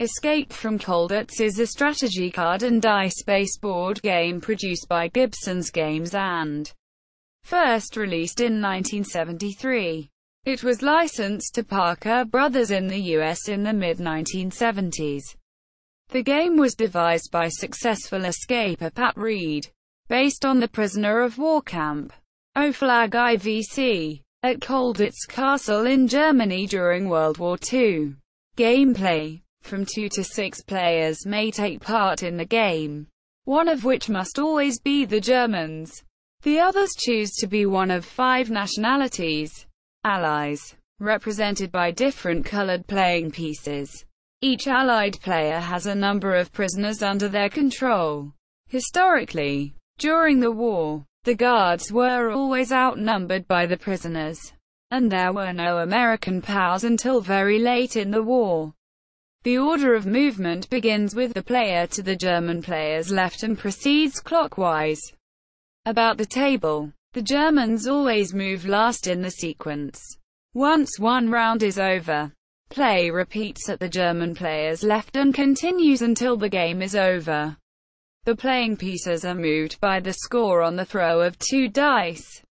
Escape from Colditz is a strategy card and dice-based board game produced by Gibson's Games and first released in 1973. It was licensed to Parker Brothers in the US in the mid-1970s. The game was devised by successful escaper Pat Reed, based on the prisoner of war camp, O-Flag IVC, at Colditz Castle in Germany during World War II. Gameplay: from 2 to 6 players may take part in the game, one of which must always be the Germans. The others choose to be one of 5 nationalities. Allies, represented by different colored playing pieces. Each allied player has a number of prisoners under their control. Historically, during the war, the guards were always outnumbered by the prisoners, and there were no American POWs until very late in the war. The order of movement begins with the player to the German player's left and proceeds clockwise about the table. The Germans always move last in the sequence. Once one round is over, play repeats at the German player's left and continues until the game is over. The playing pieces are moved by the score on the throw of 2 dice.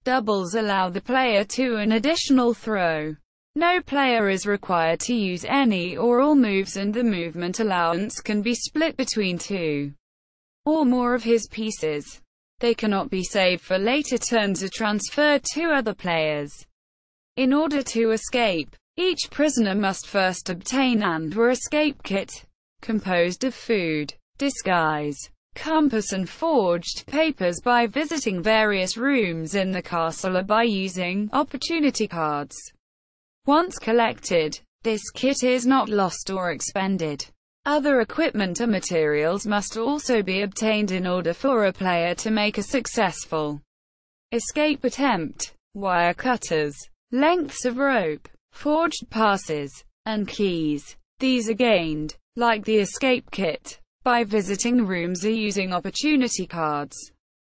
Doubles allow the player to an additional throw. No player is required to use any or all moves, and the movement allowance can be split between 2 or more of his pieces. They cannot be saved for later turns or transferred to other players. In order to escape, each prisoner must first obtain and/or escape kit, composed of food, disguise, compass and forged papers by visiting various rooms in the castle or by using opportunity cards. Once collected, this kit is not lost or expended. Other equipment or materials must also be obtained in order for a player to make a successful escape attempt. Wire cutters, lengths of rope, forged passes, and keys. These are gained, like the escape kit, by visiting rooms or using opportunity cards.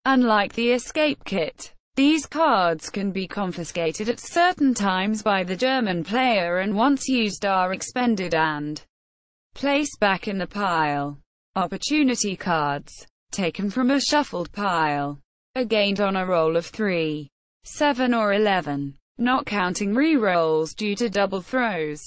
Unlike the escape kit, these cards can be confiscated at certain times by the German player and once used are expended and placed back in the pile. Opportunity cards, taken from a shuffled pile, are gained on a roll of 3, 7 or 11, not counting re-rolls due to double throws.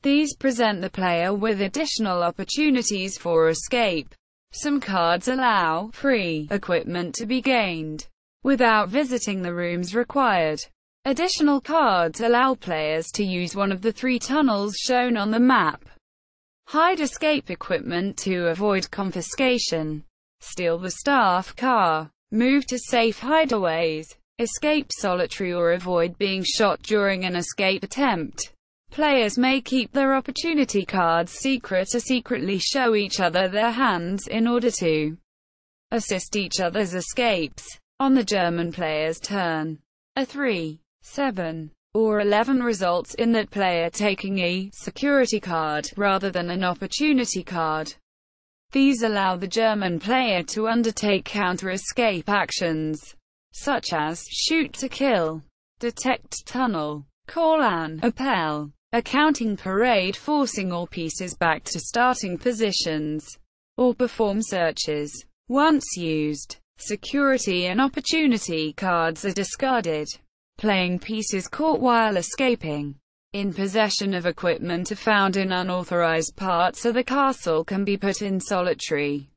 These present the player with additional opportunities for escape. Some cards allow free equipment to be gained without visiting the rooms required. Additional cards allow players to use one of the 3 tunnels shown on the map. Hide escape equipment to avoid confiscation. Steal the staff car. Move to safe hideaways. Escape solitary or avoid being shot during an escape attempt. Players may keep their opportunity cards secret or secretly show each other their hands in order to assist each other's escapes. On the German player's turn, a 3, 7, or 11 results in that player taking a security card rather than an opportunity card. These allow the German player to undertake counter-escape actions, such as shoot to kill, detect tunnel, call an appel, a counting parade forcing all pieces back to starting positions, or perform searches. Once used, security and opportunity cards are discarded. Playing pieces caught while escaping, in possession of equipment, are found in unauthorized parts of the castle can be put in solitary.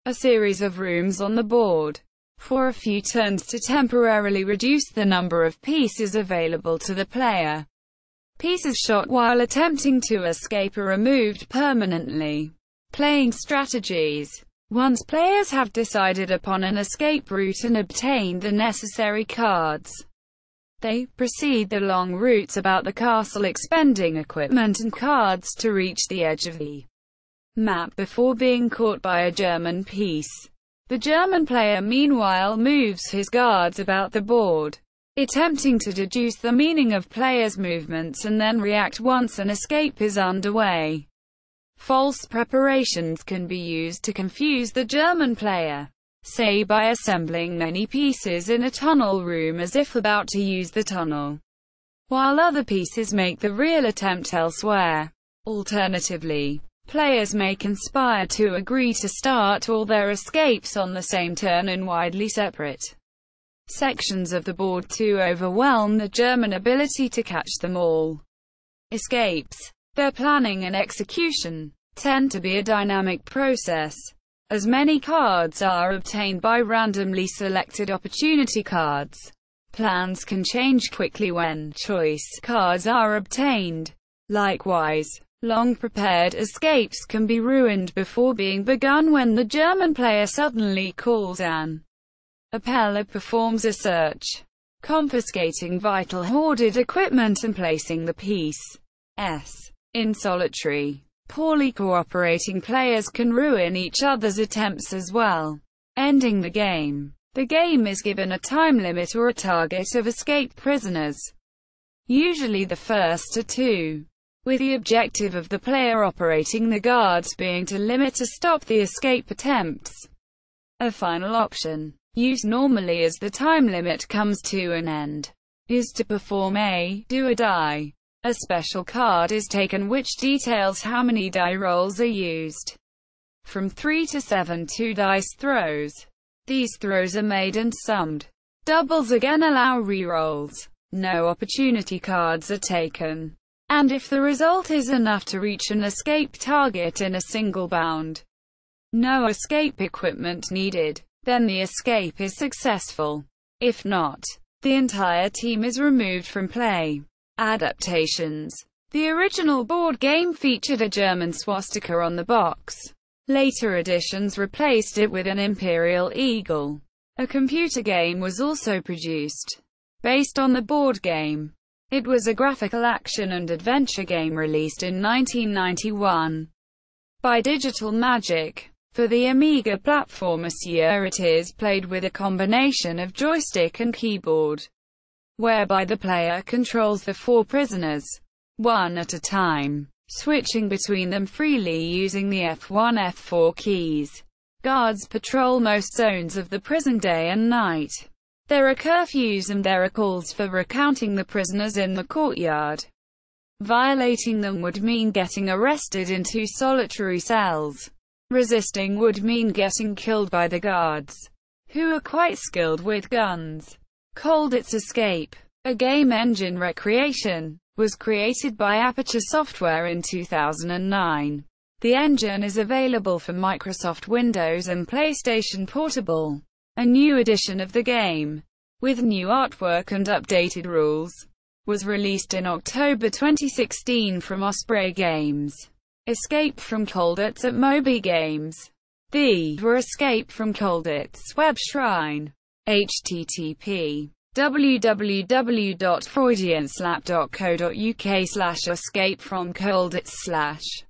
A series of rooms on the board, for a few turns to temporarily reduce the number of pieces available to the player. Pieces shot while attempting to escape are removed permanently. Playing strategies. Once players have decided upon an escape route and obtained the necessary cards, they proceed the long routes about the castle, expending equipment and cards to reach the edge of the map before being caught by a German piece. The German player meanwhile moves his guards about the board, attempting to deduce the meaning of players' movements and then react once an escape is underway. False preparations can be used to confuse the German player, say by assembling many pieces in a tunnel room as if about to use the tunnel, while other pieces make the real attempt elsewhere. Alternatively, Players may conspire to agree to start all their escapes on the same turn in widely separate sections of the board to overwhelm the German ability to catch them all. Escapes, their planning and execution, tend to be a dynamic process, as many cards are obtained by randomly selected opportunity cards. Plans can change quickly when choice cards are obtained. Likewise, long-prepared escapes can be ruined before being begun when the German player suddenly calls an appel or performs a search, confiscating vital hoarded equipment and placing the piece in solitary. Poorly cooperating players can ruin each other's attempts as well, ending the game. The game is given a time limit or a target of escaped prisoners, usually the first to two, with the objective of the player operating the guards being to limit or stop the escape attempts. A final option, used normally as the time limit comes to an end, is to perform a do or die. A special card is taken which details how many die rolls are used. From 3 to 7 2-dice throws. These throws are made and summed. Doubles again allow re-rolls. No opportunity cards are taken. And if the result is enough to reach an escape target in a single bound, no escape equipment needed, then the escape is successful. If not, the entire team is removed from play. Adaptations. The original board game featured a German swastika on the box. Later editions replaced it with an imperial eagle. A computer game was also produced, based on the board game. It was a graphical action and adventure game released in 1991 by Digital Magic. For the Amiga platform Monsieur, it is played with a combination of joystick and keyboard, whereby the player controls the 4 prisoners, one at a time, switching between them freely using the F1-F4 keys. Guards patrol most zones of the prison day and night. There are curfews and there are calls for recounting the prisoners in the courtyard. Violating them would mean getting arrested in 2 solitary cells. Resisting would mean getting killed by the guards, who are quite skilled with guns. Colditz Escape, a game engine recreation, was created by Aperture Software in 2009. The engine is available for Microsoft Windows and PlayStation Portable. A new edition of the game, with new artwork and updated rules, was released in October 2016 from Osprey Games. Escape from Colditz at Moby Games. The Escape from Colditz web shrine. http://www.freudianslap.co.uk/escape-from-colditz/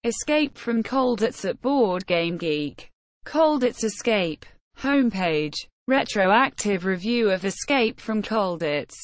Escape from Colditz at Board Game Geek. Colditz Escape. Homepage. Retroactive review of Escape from Colditz.